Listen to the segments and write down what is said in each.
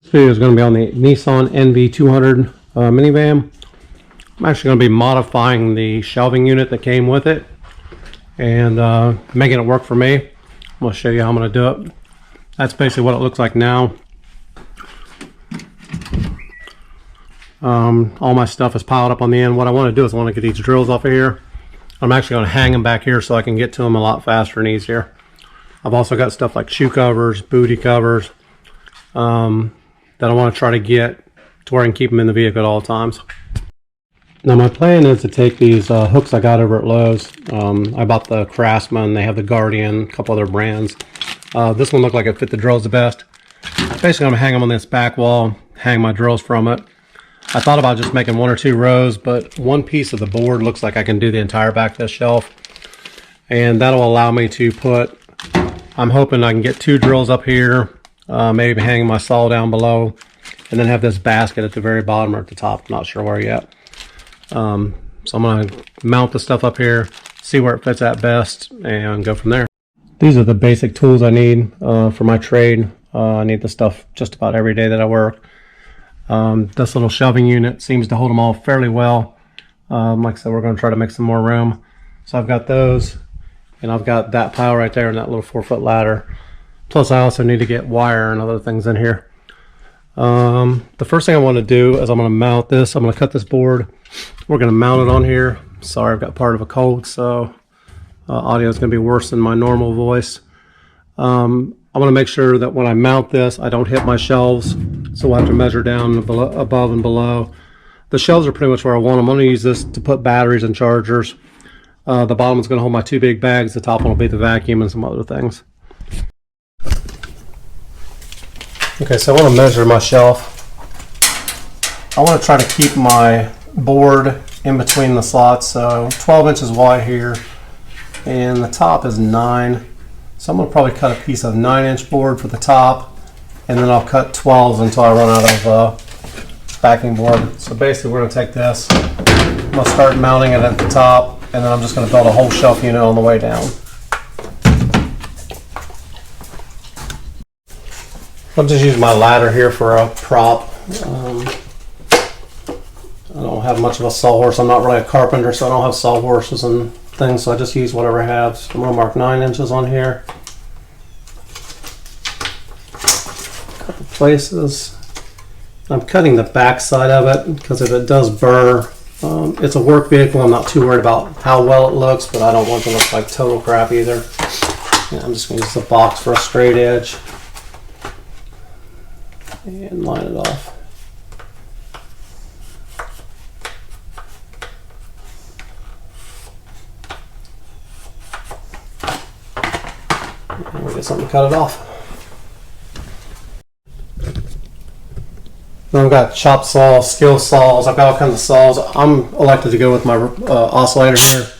This video is going to be on the Nissan NV 200 minivan. I'm actually going to be modifying the shelving unit that came with it and making it work for me. I'm going to show you how I'm going to do it. That's basically what it looks like now. All my stuff is piled up on the end. What I want to do is I want to get these drills off of here. I'm actually going to hang them back here so I can get to them a lot faster and easier. I've also got stuff like shoe covers, booty covers, that I want to try to get to where I can keep them in the vehicle at all times. Now my plan is to take these hooks I got over at Lowe's. I bought the Craftsman, they have the Guardian, a couple other brands. This one looked like it fit the drills the best. Basically I'm going to hang them on this back wall, hang my drills from it. I thought about just making one or two rows, but one piece of the board looks like I can do the entire back of this shelf. And that'll allow me to put, I'm hoping I can get two drills up here, maybe hang my saw down below, and then have this basket at the very bottom or at the top. Not sure where yet. So I'm going to mount the stuff up here, see where it fits at best, and go from there. These are the basic tools I need for my trade. I need the stuff just about every day that I work. This little shelving unit seems to hold them all fairly well. Like I said, we're going to try to make some more room. So I've got those, and I've got that pile right there and that little 4-foot ladder. Plus I also need to get wire and other things in here. The first thing I want to do is I'm going to mount this. I'm going to cut this board. We're going to mount it on here. Sorry, I've got part of a cold, so audio is going to be worse than my normal voice. I want to make sure that when I mount this, I don't hit my shelves. So we'll have to measure down above and below. The shelves are pretty much where I want them. I'm going to use this to put batteries and chargers. The bottom is going to hold my two big bags. The top one will be the vacuum and some other things. Okay, so I want to measure my shelf. I want to try to keep my board in between the slots, so 12 inches wide here, and the top is 9. So I'm going to probably cut a piece of 9-inch board for the top, and then I'll cut 12s until I run out of backing board. So basically we're going to take this, I'm going to start mounting it at the top, and then I'm just going to build a whole shelf unit on the way down. I'll just use my ladder here for a prop. I don't have much of a sawhorse. I'm not really a carpenter, so I don't have sawhorses and things, so I just use whatever I have. So I'm going to mark 9 inches on here. Couple places. I'm cutting the back side of it because if it does burr, it's a work vehicle. I'm not too worried about how well it looks, but I don't want it to look like total crap either. Yeah, I'm just going to use the box for a straight edge and line it off. And we'll get something to cut it off. Then I've got chop saws, skill saws, I've got all kinds of saws. I'm elected to go with my oscillator here.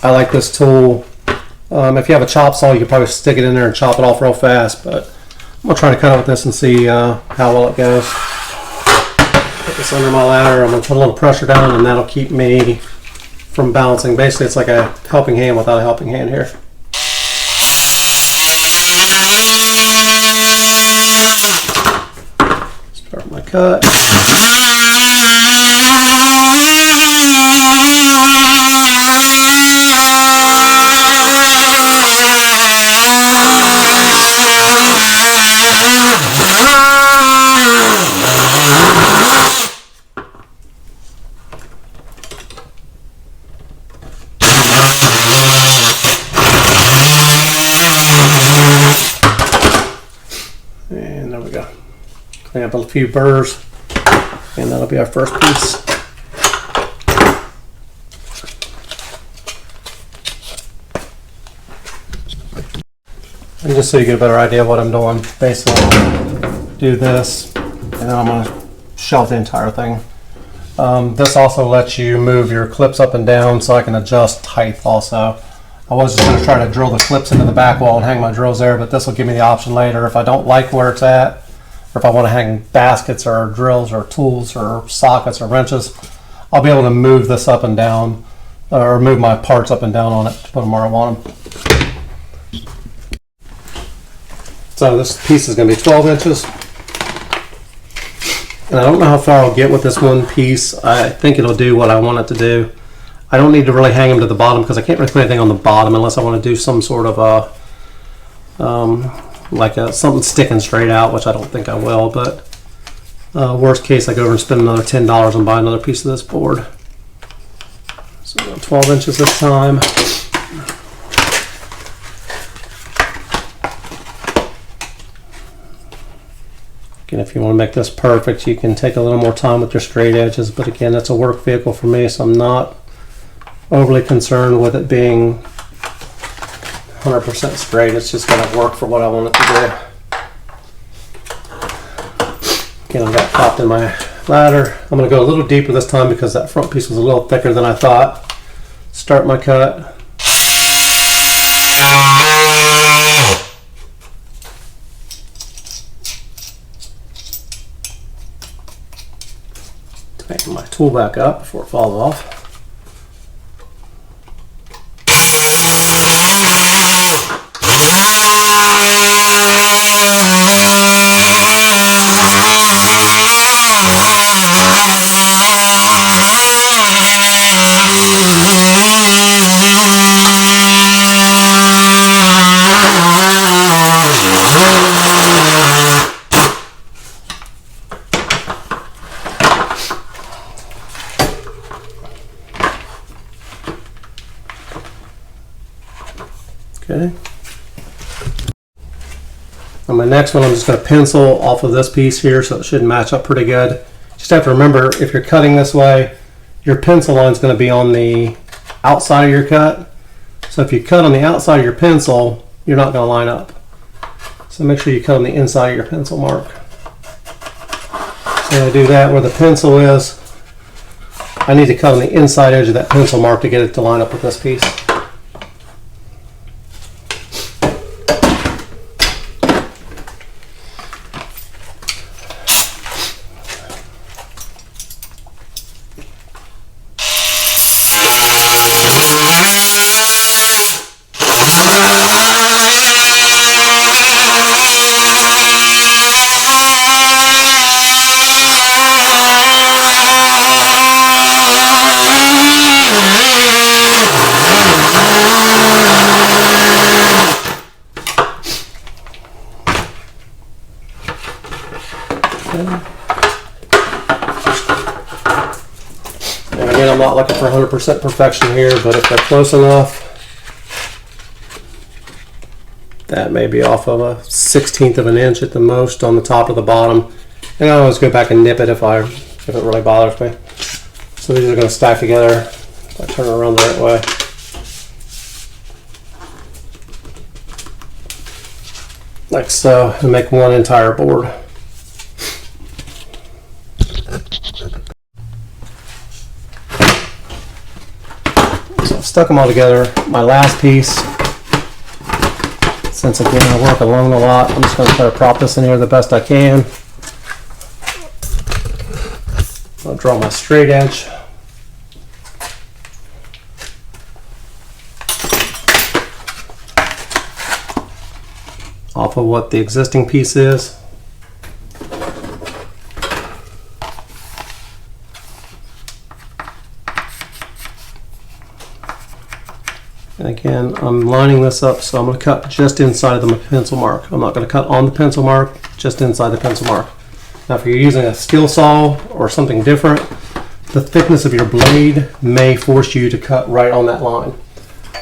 I like this tool. If you have a chop saw, you can probably stick it in there and chop it off real fast, but I'm going to try to cut it with this and see how well it goes. Put this under my ladder. I'm going to put a little pressure down, and that'll keep me from bouncing. Basically, it's like a helping hand without a helping hand here. Start my cut. And there we go. Clean up a few burrs, and that'll be our first piece. And just so you get a better idea of what I'm doing, basically do this, and then I'm going to shelf the entire thing. This also lets you move your clips up and down, so I can adjust height also. I was just going to try to drill the clips into the back wall and hang my drills there, but this will give me the option later if I don't like where it's at, or if I want to hang baskets or drills or tools or sockets or wrenches. I'll be able to move this up and down, or move my parts up and down on it to put them where I want them. So this piece is going to be 12 inches. And I don't know how far I'll get with this one piece. I think it'll do what I want it to do. I don't need to really hang them to the bottom because I can't really put anything on the bottom unless I want to do some sort of a something sticking straight out, which I don't think I will. But worst case, I go over and spend another $10 and buy another piece of this board. So 12 inches this time. Again, if you want to make this perfect, you can take a little more time with your straight edges. But again, it's a work vehicle for me, so I'm not overly concerned with it being 100% straight. It's just going to work for what I want it to do. Again, I've got popped in my ladder. I'm going to go a little deeper this time because that front piece was a little thicker than I thought. Start my cut. Tighten my tool back up before it falls off. Okay. On my next one, I'm just going to pencil off of this piece here, so it should match up pretty good. Just have to remember, if you're cutting this way, your pencil line is going to be on the outside of your cut. So if you cut on the outside of your pencil, you're not going to line up. So make sure you cut on the inside of your pencil mark. So I do that where the pencil is. I need to cut on the inside edge of that pencil mark to get it to line up with this piece. And again, I'm not looking for 100% perfection here, but if they're close enough, that may be off of a 1/16 of an inch at the most on the top of the bottom. And I always go back and nip it if it really bothers me. So these are going to stack together if I turn it around the right way. Like so, and make one entire board. So I've stuck them all together. My last piece, since again I work alone a lot, I'm just going to try to prop this in here the best I can. I'll draw my straight edge. Off of what the existing piece is. And again, I'm lining this up, so I'm going to cut just inside of the pencil mark. I'm not going to cut on the pencil mark, just inside the pencil mark. Now if you're using a skill saw or something different, the thickness of your blade may force you to cut right on that line.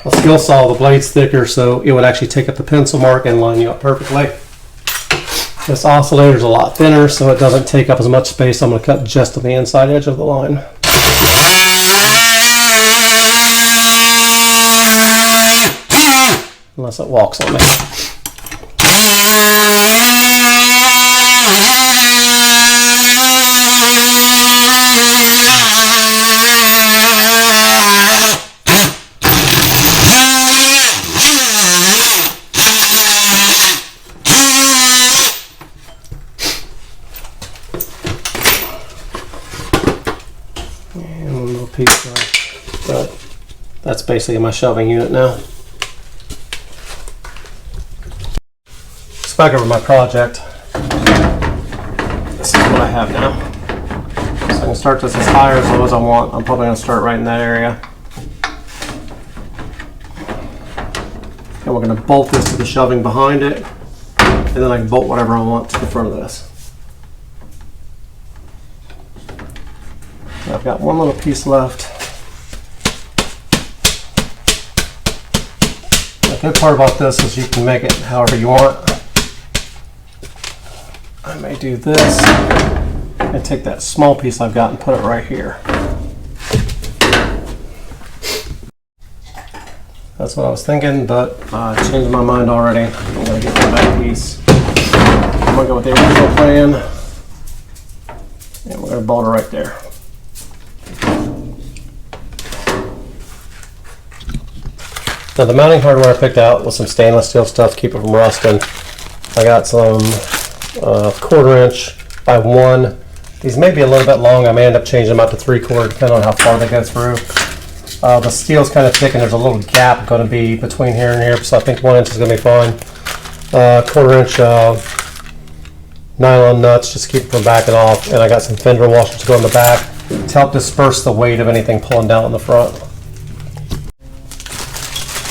A skill saw, the blade's thicker, so it would actually take up the pencil mark and line you up perfectly. This oscillator is a lot thinner, so it doesn't take up as much space. I'm going to cut just on the inside edge of the line. Unless it walks on me. And one little piece right. But that's basically my shelving unit now. Back over my project. This is what I have now. can start this as high or as low as I want. I'm probably going to start right in that area. And we're going to bolt this to the shelving behind it, and then I can bolt whatever I want to the front of this. I've got one little piece left. The good part about this is you can make it however you want. I may do this and take that small piece I've got and put it right here. That's what I was thinking, but I changed my mind already. I'm going to get the back piece. I'm going to go with the original plan, and we're going to bolt it right there. Now the mounting hardware I picked out was some stainless steel stuff to keep it from rusting. I got some 1/4 inch by 1. These may be a little bit long. I may end up changing them out to 3/4 depending on how far they go through. The steel's kind of thick and there's a little gap going to be between here and here, so I think 1 inch is going to be fine. 1/4 inch nylon nuts just to keep it from backing off, and I got some fender washers to go in the back to help disperse the weight of anything pulling down in the front.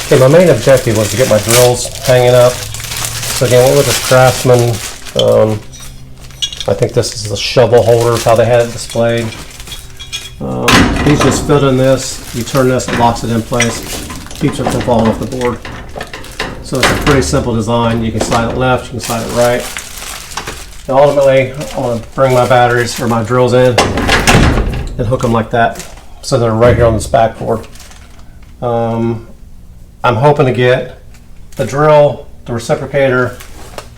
Okay, my main objective was to get my drills hanging up. So again, went with this Craftsman. I think this is the shovel holder, how they had it displayed. These just fit in this. You turn this, it locks it in place, keeps it from falling off the board. So it's a pretty simple design. You can slide it left, you can slide it right. And ultimately, I want to bring my batteries or my drills in and hook them like that, so they're right here on this backboard. I'm hoping to get the drill, the reciprocator.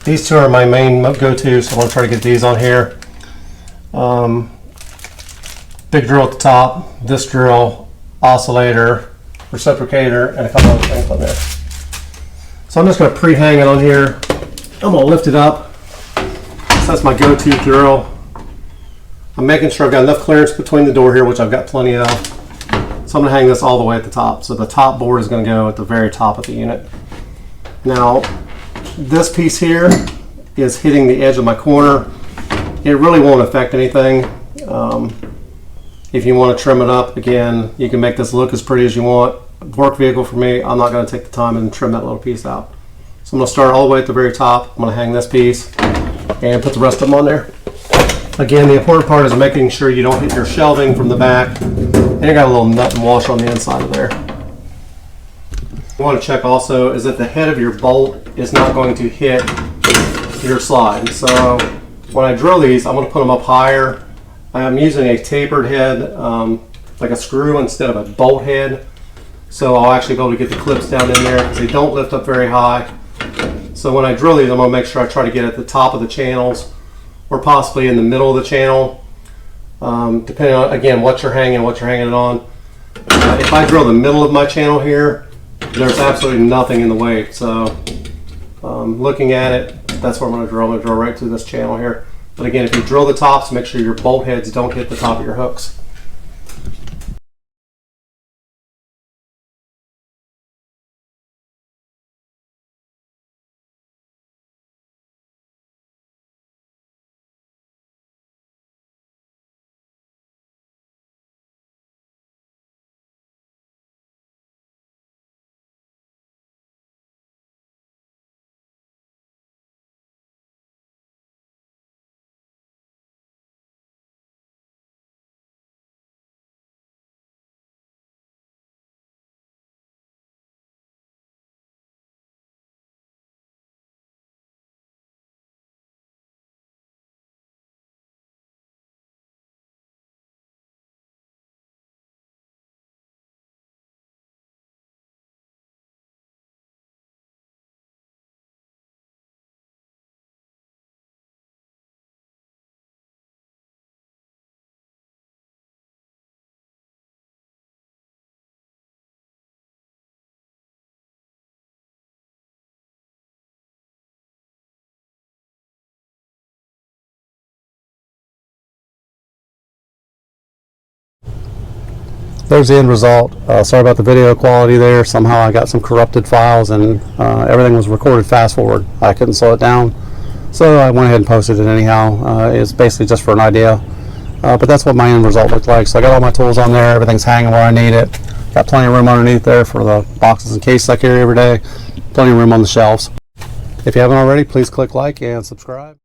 These two are my main go-to, so I want to try to get these on here. Big drill at the top, this drill, oscillator, reciprocator, and a couple other things on there. So I'm just going to pre-hang it on here. I'm going to lift it up. So that's my go-to drill. I'm making sure I've got enough clearance between the door here, which I've got plenty of. So I'm going to hang this all the way at the top. So the top board is going to go at the very top of the unit. Now, this piece here is hitting the edge of my corner. It really won't affect anything. If you want to trim it up, again, you can make this look as pretty as you want. Work vehicle for me, I'm not going to take the time and trim that little piece out. So I'm going to start all the way at the very top. I'm going to hang this piece and put the rest of them on there. Again, the important part is making sure you don't hit your shelving from the back. And you got a little nut and washer on the inside of there. You want to check also is that the head of your bolt is not going to hit your slide. So when I drill these, I'm going to put them up higher. I'm using a tapered head, like a screw instead of a bolt head. So I'll actually be able to get the clips down in there because they don't lift up very high. So when I drill these, I'm going to make sure I try to get at the top of the channels or possibly in the middle of the channel, depending on, again, what you're hanging it on. If I drill the middle of my channel here, there's absolutely nothing in the way. So looking at it, that's where I'm going to drill. I'm going to drill right through this channel here. But again, if you drill the tops, make sure your bolt heads don't hit the top of your hooks. There's the end result. Sorry about the video quality there. Somehow I got some corrupted files and everything was recorded fast forward. I couldn't slow it down. So I went ahead and posted it anyhow. It's basically just for an idea. But that's what my end result looked like. So I got all my tools on there, everything's hanging where I need it. Got plenty of room underneath there for the boxes and cases I carry every day. Plenty of room on the shelves. If you haven't already, please click like and subscribe.